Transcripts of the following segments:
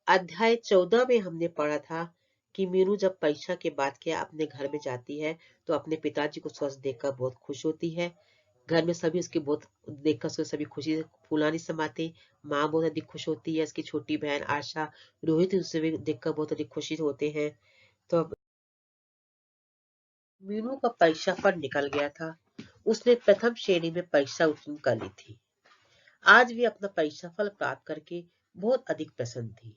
अध्याय 14 में हमने पढ़ा था कि मीनू जब परीक्षा के बाद के अपने घर में जाती है तो अपने पिताजी को स्वस्थ देखकर बहुत खुश होती है। घर में सभी उसकी बहुत देखकर उसको सभी खुशी फुलाने समाते। माँ बहुत अधिक खुश होती है, उसकी छोटी बहन आशा, रोहित उसे भी देखकर बहुत अधिक खुशी होते हैं। तो अब मीनू का परीक्षा फल निकल गया था। उसने प्रथम श्रेणी में परीक्षा उत्तीर्ण कर ली थी। आज भी अपना परीक्षा फल प्राप्त करके बहुत अधिक प्रसन्न थी।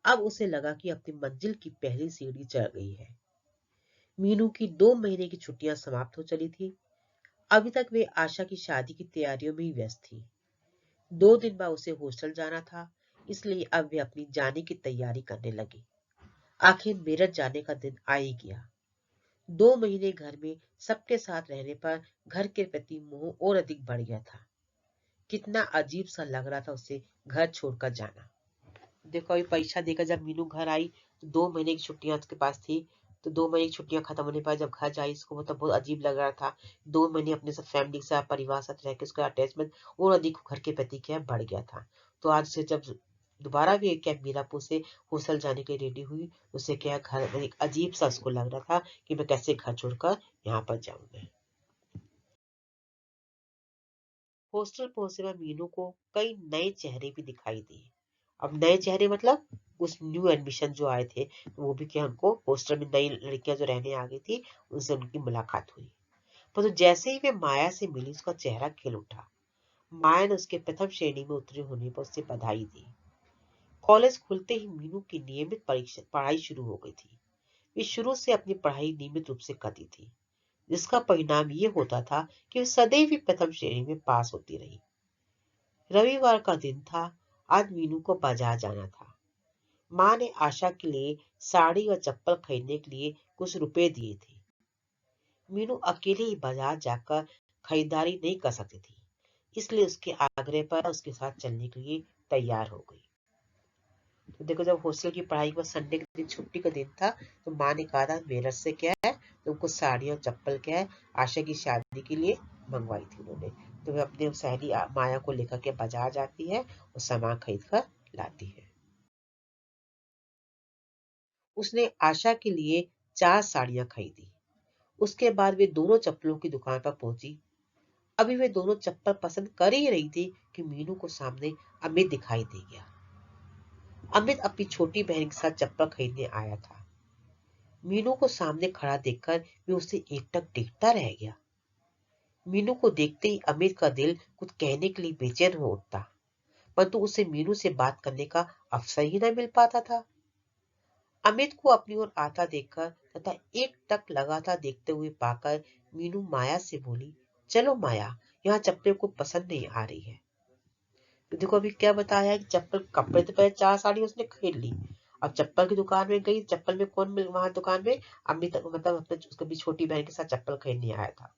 अब उसे लगा कि अपनी मंजिल की पहली सीढ़ी चढ़ गई है। मीनू की 2 महीने की छुट्टियां समाप्त हो चली थी। अभी तक वे आशा की शादी की तैयारियों में ही व्यस्त थी। 2 दिन बाद उसे हॉस्टल जाना था, इसलिए अब वे अपनी जाने की तैयारी करने लगी। आखिर मेरठ जाने का दिन आ ही गया। 2 महीने घर में सबके साथ रहने पर घर के प्रति मोह और अधिक बढ़ गया था। कितना अजीब सा लग रहा था उसे घर छोड़कर जाना। देखो अभी परीक्षा देकर जब मीनू घर आई तो 2 महीने की छुट्टियां उसके पास थी। तो 2 महीने की छुट्टियां खत्म होने पर जब घर जाई इसको मतलब बहुत अजीब लग रहा था। 2 महीने अपने साथ फैमिली के साथ परिवार साथ रह के उसका अटैचमेंट और अधिक घर के प्रति क्या बढ़ गया था। तो आज से जब दोबारा भी क्या मीरापुर से हॉस्टल जाने के रेडी हुई, उसे क्या घर में एक अजीब सा उसको लग रहा था कि मैं कैसे घर छोड़कर यहाँ पर जाऊंगा। हॉस्टल पहुंचने पर मीनू को कई नए चेहरे भी दिखाई दिए। अब नए चेहरे मतलब उस न्यू एडमिशन जो आए थे वो भी क्या उनको हॉस्टल में नई लड़कियां जो रहने आ गई थी उनसे उनकी मुलाकात हुई। पर तो जैसे ही वे माया से मिली उसका चेहरा खिल उठा। माया ने उसके प्रथम श्रेणी में उतरे होने पर उससे बधाई दी। कॉलेज खुलते ही मीनू की नियमित परीक्षा पढ़ाई शुरू हो गई थी। वे शुरू से अपनी पढ़ाई नियमित रूप से करती थी, जिसका परिणाम ये होता था कि वे सदैव ही प्रथम श्रेणी में पास होती रही। रविवार का दिन था। आज मीनू को बाजार जाना था। माँ ने आशा के लिए साड़ी और चप्पल खरीदने के लिए कुछ रुपए दिए थे। मीनू अकेले ही बाजार जाकर खरीदारी नहीं कर सकती थी, इसलिए उसके आग्रह पर उसके साथ चलने के लिए तैयार हो गई। तो देखो जब हॉस्टल की पढ़ाई के बाद संडे के दिन छुट्टी का दिन था तो माँ ने कहा था मेरठ से क्या है तुमको साड़ी और चप्पल क्या है आशा की शादी के लिए मंगवाई थी उन्होंने। तो वह अपने सहेली माया को लेकर के बाजार जाती है और सामान खरीद कर लाती है। उसने आशा के लिए 4 साड़ियां खरीदी। उसके बाद वे दोनों चप्पलों की दुकान पर पहुंची। अभी वे दोनों चप्पल पसंद कर ही रही थी कि मीनू को सामने अमित दिखाई दे गया। अमित अपनी छोटी बहन के साथ चप्पल खरीदने आया था। मीनू को सामने खड़ा देखकर वे उसे एकटक देखता रह गया। मीनू को देखते ही अमित का दिल कुछ कहने के लिए बेचैन हो उठता, परंतु उसे मीनू से बात करने का अवसर ही न मिल पाता था। अमित को अपनी ओर आता देखकर तथा एक टक लगातार देखते हुए पाकर मीनू माया से बोली, चलो माया, यहाँ चप्पल को पसंद नहीं आ रही है। तो देखो अभी क्या बताया है कि चप्पल कपड़े तो पहले 4 साड़ी उसने खरीद ली। अब चप्पल की दुकान में गई, चप्पल में कौन मिल वहां दुकान में अमित मतलब अपने उसकी भी छोटी बहन के साथ चप्पल खरीदने आया था।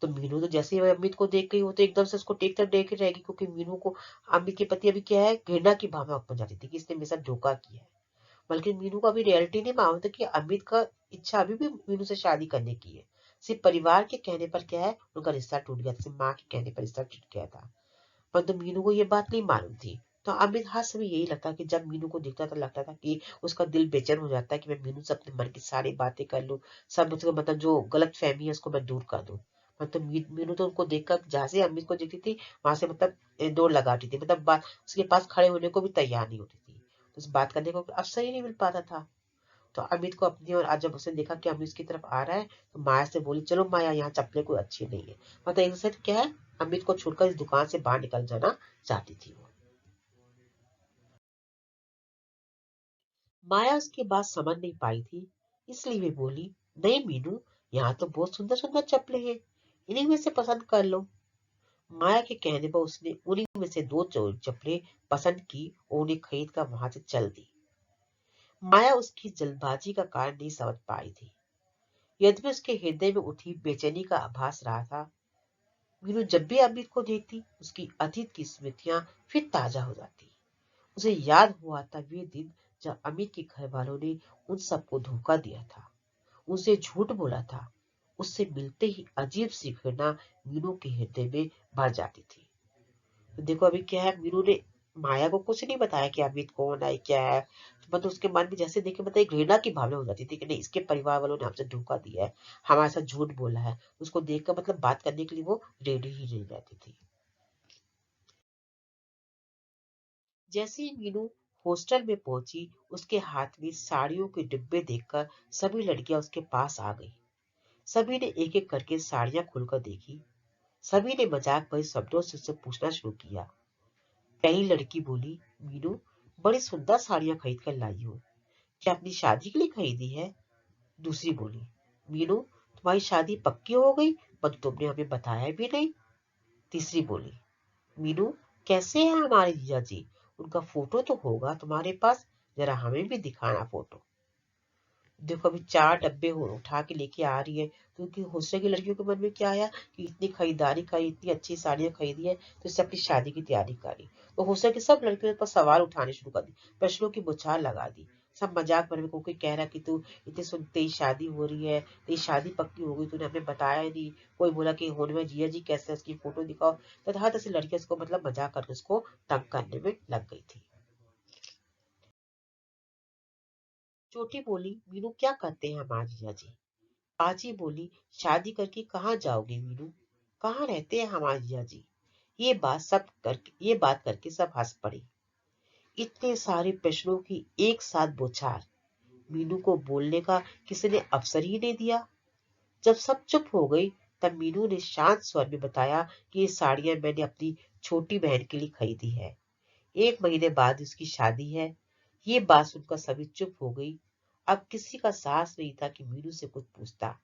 तो मीनू तो जैसे ही अमित को देख गई वो तो एकदम से उसको टेक कर देख रहेगी, क्योंकि मीनू को अमित के प्रति अभी क्या है घृणा की भावना उत्पन्न जाती थी कि इसने मेरे साथ धोखा किया है। बल्कि मीनू को अभी रियलिटी नहीं मालूम था कि अमित का इच्छा अभी भी मीनू से शादी करने की है। सिर्फ परिवार के कहने पर क्या है उनका रिश्ता टूट गया था, सिर्फ माँ के कहने पर रिश्ता टूट गया था। परंतु मीनू को ये बात नहीं मालूम थी। तो अमित हर समय यही लगता कि जब मीनू को दिखता था लगता था कि उसका दिल बेचैन हो जाता है कि मैं मीनू से अपने मन की सारी बातें कर लूं, सब मुझको मतलब जो गलत फहमी है उसको मैं दूर कर दूं। मतलब मीनू तो उनको देखकर जहां से अमित को दिखती थी वहां से मतलब दौड़ लगाती थी, मतलब बात उसके पास खड़े होने को भी तैयार नहीं होती थी। तो उस बात करने को अवसर ही नहीं मिल पाता था। तो अमित को अपनी और आज जब उसने देखा कि अमित उसकी तरफ आ रहा है तो माया से बोली, चलो माया, यहाँ चप्पलें कोई अच्छी नहीं है। मतलब एक से क्या है अमित को छोड़कर इस दुकान से बाहर निकल जाना चाहती थी वो। माया उसकी बात समझ नहीं पाई थी, इसलिए वे बोली, नहीं मीनू, यहाँ तो बहुत सुंदर सुंदर चप्पलें हैं, इन्हीं में से पसंद कर लो। माया के कहने पर उसने उन्हीं में से 2 चप्पलें पसंद की और उन्हें खरीद कर वहां से चल दी। माया उसकी जल्दबाजी का कारण नहीं समझ पाई थी। यद्यपि उसके हृदय में उठी बेचैनी का आभास रहा था। मीनू जब भी अमित को देखती उसकी अतीत की स्मृतियां फिर ताजा हो जाती। उसे याद हुआ था वे दिन जब अमित के घर वालों ने उन सबको धोखा दिया था, उनसे झूठ बोला था। उससे मिलते ही अजीब सी घृणा मीनू के हृदय में भर जाती थी। तो देखो अभी क्या है मीनू ने माया को कुछ नहीं बताया कि अमित कौन है क्या है। मतलब उसके मन में जैसे देखे मतलब एक घृणा की भावना हो जाती थी कि नहीं, इसके परिवार वालों ने हमसे धोखा दिया है, हमारे साथ झूठ बोला है। उसको देखकर मतलब बात करने के लिए वो रेडी ही नहीं रहती थी। जैसे ही मीनू हॉस्टल में पहुंची, उसके हाथ में साड़ियों के डिब्बे देखकर सभी लड़कियां उसके पास आ गई। सभी ने एक एक करके साड़ियां खुलकर देखी। सभी ने मजाक भरे शब्दों से उससे पूछना शुरू किया। पहली लड़की बोली, मीनू, बड़ी सुंदर साड़ियां खरीद कर लाई हो, क्या अपनी शादी के लिए खरीदी है? दूसरी बोली, मीनू, तुम्हारी शादी पक्की हो गई, पर तुमने हमें बताया भी नहीं। तीसरी बोली, मीनू, कैसे है हमारे जीजा जी? उनका फोटो तो होगा तुम्हारे पास, जरा हमें भी दिखाना फोटो। देखो अभी 4 डब्बे उठा के लेके आ रही है, क्योंकि हॉस्टल की लड़कियों के मन में क्या आया कि इतनी खरीदारी करी, इतनी अच्छी साड़ियां खरीदी है, तो इससे अपनी शादी की तैयारी करी। तो हॉस्टल की सब लड़कियों पर सवाल उठाने शुरू कर दी, प्रश्नों की बौछार लगा दी। सब मजाक भरे में कोई कह रहा कि तू इतनी सुन, तेरी शादी हो रही है, तेरी शादी पक्की हो गई, तूने हमें बताया नहीं। कोई बोला कि होने में जिया जी कैसे, उसकी फोटो दिखाओ। तो हर तरह से लड़कियां उसको मतलब मजाक करके उसको तंग करने में लग गई थी। छोटी बोली, मीनू, क्या करते हैं हमारे जीजा जी? पाची बोली, शादी करके कहाँ जाओगे मीनू? कहाँ रहते हैं हमारे जीजा जी? ये बात करके सब हंस पड़े। इतने सारे प्रश्नों की एक साथ बौछार। मीनू को बोलने का किसी ने अवसर ही नहीं दिया। जब सब चुप हो गई, तब मीनू ने शांत स्वर में बताया कि ये साड़ियां मैंने अपनी छोटी बहन के लिए खरीदी है। 1 महीने बाद उसकी शादी है। ये बात सुनकर सभी चुप हो गई। अब किसी का साहस नहीं था कि मीनू से कुछ पूछता।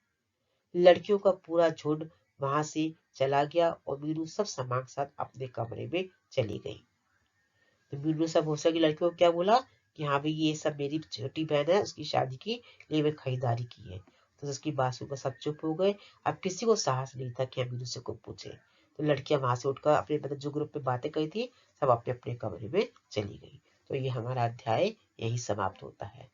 लड़कियों का पूरा झुंड वहां से चला गया और मीनू सब सामान के साथ अपने कमरे में चली गई। तो मीनू सब हौसला की लड़कियों को क्या बोला कि हाँ भाई, ये सब मेरी छोटी बहन है, उसकी शादी की लिए मैं खरीदारी की है। तो उसकी बात सुनकर सब चुप हो गए। अब किसी को साहस नहीं था कि हम मीनू से कुछ पूछे। तो लड़कियां वहां से उठकर अपने मतलब जो ग्रुप में बातें करी थी, सब अपने अपने कमरे में चली गई। तो ये हमारा अध्याय यही समाप्त होता है।